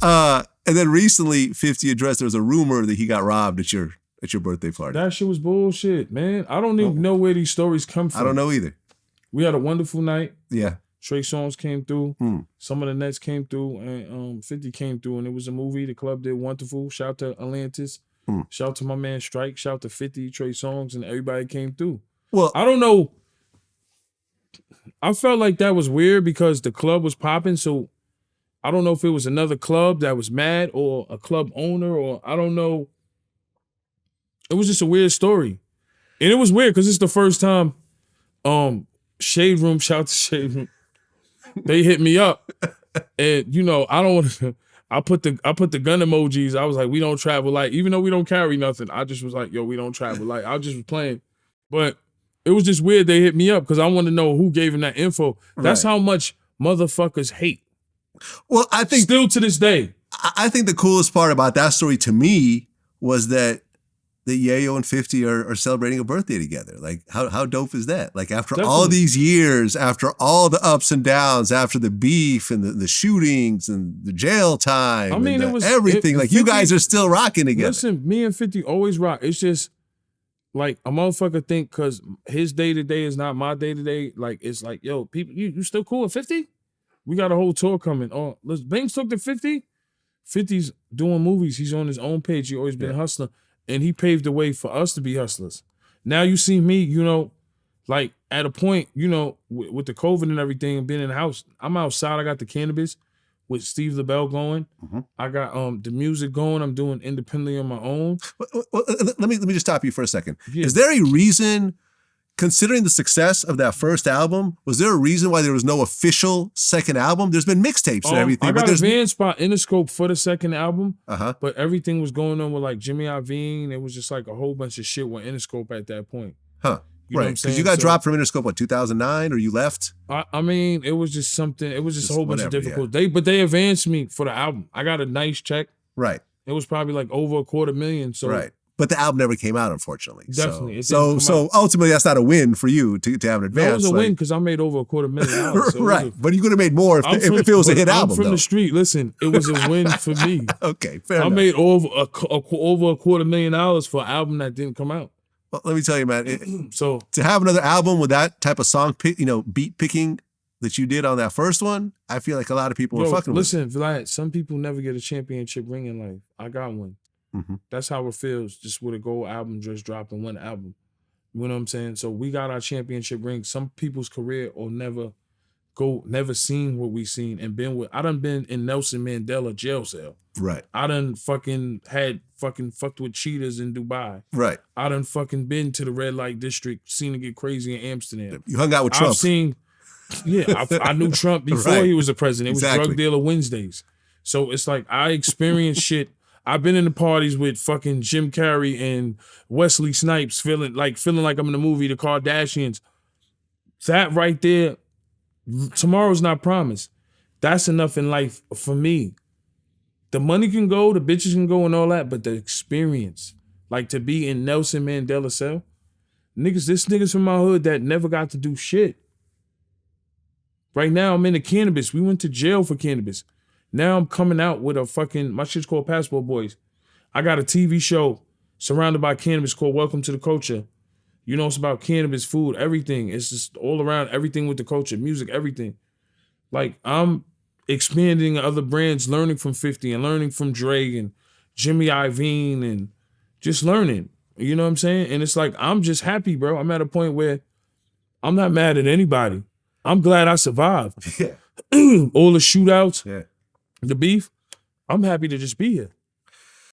And then recently, 50 addressed, there was a rumor that he got robbed at your birthday party. That shit was bullshit, man. I don't even know where these stories come from. I don't know either. We had a wonderful night. Yeah. Trey Songz came through. Some of the Nets came through, and 50 came through, and it was a movie. The club did wonderful. Shout out to Atlantis. Shout out to my man Strike. Shout out to 50, Trey Songz, and everybody came through. Well, I don't know. I felt like that was weird because the club was popping, so I don't know if it was another club that was mad or a club owner, or I don't know. It was just a weird story. And it was weird because it's the first time Shade Room, shout out to Shade Room, they hit me up. And you know, I don't want to I put the gun emojis. I was like, we don't travel light. Even though we don't carry nothing, I just was like, yo, we don't travel light. I just was playing. But it was just weird they hit me up because I want to know who gave him that info. That's how much motherfuckers hate. Well, I think still to this day. I think the coolest part about that story to me was that Yayo and 50 are celebrating a birthday together. Like, how dope is that? Like, after all these years, after all the ups and downs, after the beef and the shootings and the jail time, I mean, it was everything. Like, 50, you guys are still rocking together. Listen, me and 50 always rock. It's just like a motherfucker think because his day-to-day is not my day-to-day. Like, it's like, yo, people, you still cool with 50? We got a whole tour coming. Oh, let's Banks took to 50. 50's doing movies. He's on his own page. He always been a hustler. And he paved the way for us to be hustlers. Now you see me, you know, like at a point, you know, with the COVID and everything and being in the house, I'm outside. I got the cannabis with Steve LaBelle going. I got the music going. I'm doing independently on my own. Well, let me just stop you for a second. Yeah. Is there a reason, considering the success of that first album, was there a reason why there was no official second album? There's been mixtapes and everything. I got advanced by Interscope for the second album, but everything was going on with like Jimmy Iovine. It was just like a whole bunch of shit with Interscope at that point. You know right, because you got dropped from Interscope, what, 2009, or you left? I mean, it was just something, it was just a whole bunch of difficulties. But they advanced me for the album. I got a nice check. Right. It was probably like over $250,000. So right. But the album never came out, unfortunately. Definitely. So ultimately, that's not a win for you to have an advance. That was a win because I made over $250,000. So right. But you could have made more if it was a hit album. I'm from the street. Listen, it was a win for me. Okay, fair enough. I made over $250,000 for an album that didn't come out. Well, let me tell you, man. So to have another album with that type of song, beat picking that you did on that first one, I feel like a lot of people were fucking with. Listen, Vlad, some people never get a championship ring in life. I got one. That's how it feels, just with a gold album just dropping one album. You know what I'm saying? So we got our championship ring. Some people's career will never seen what we seen and been with. I done been in Nelson Mandela jail cell. Right. I done fucked with cheaters in Dubai. Right. I done fucking been to the red light district, seen it get crazy in Amsterdam. You hung out with Trump. I knew Trump before he was a president. It was Drug Dealer Wednesdays. So it's like I experienced shit. I've been in the parties with fucking Jim Carrey and Wesley Snipes, feeling like I'm in the movie The Kardashians. That right there, tomorrow's not promised. That's enough in life for me. The money can go, the bitches can go and all that, but the experience, like to be in Nelson Mandela cell, niggas from my hood that never got to do shit. Right now, I'm into cannabis. We went to jail for cannabis. Now I'm coming out with my shit's called Passport Boys. I got a TV show surrounded by cannabis called Welcome to the Culture. You know, it's about cannabis, food, everything. It's just all around, everything with the culture, music, everything. Like, I'm expanding other brands, learning from 50 and learning from Dre and Jimmy Iovine and just learning. You know what I'm saying? And it's like, I'm just happy, bro. I'm at a point where I'm not mad at anybody. I'm glad I survived. Yeah. All the shootouts, the beef. I'm happy to just be here.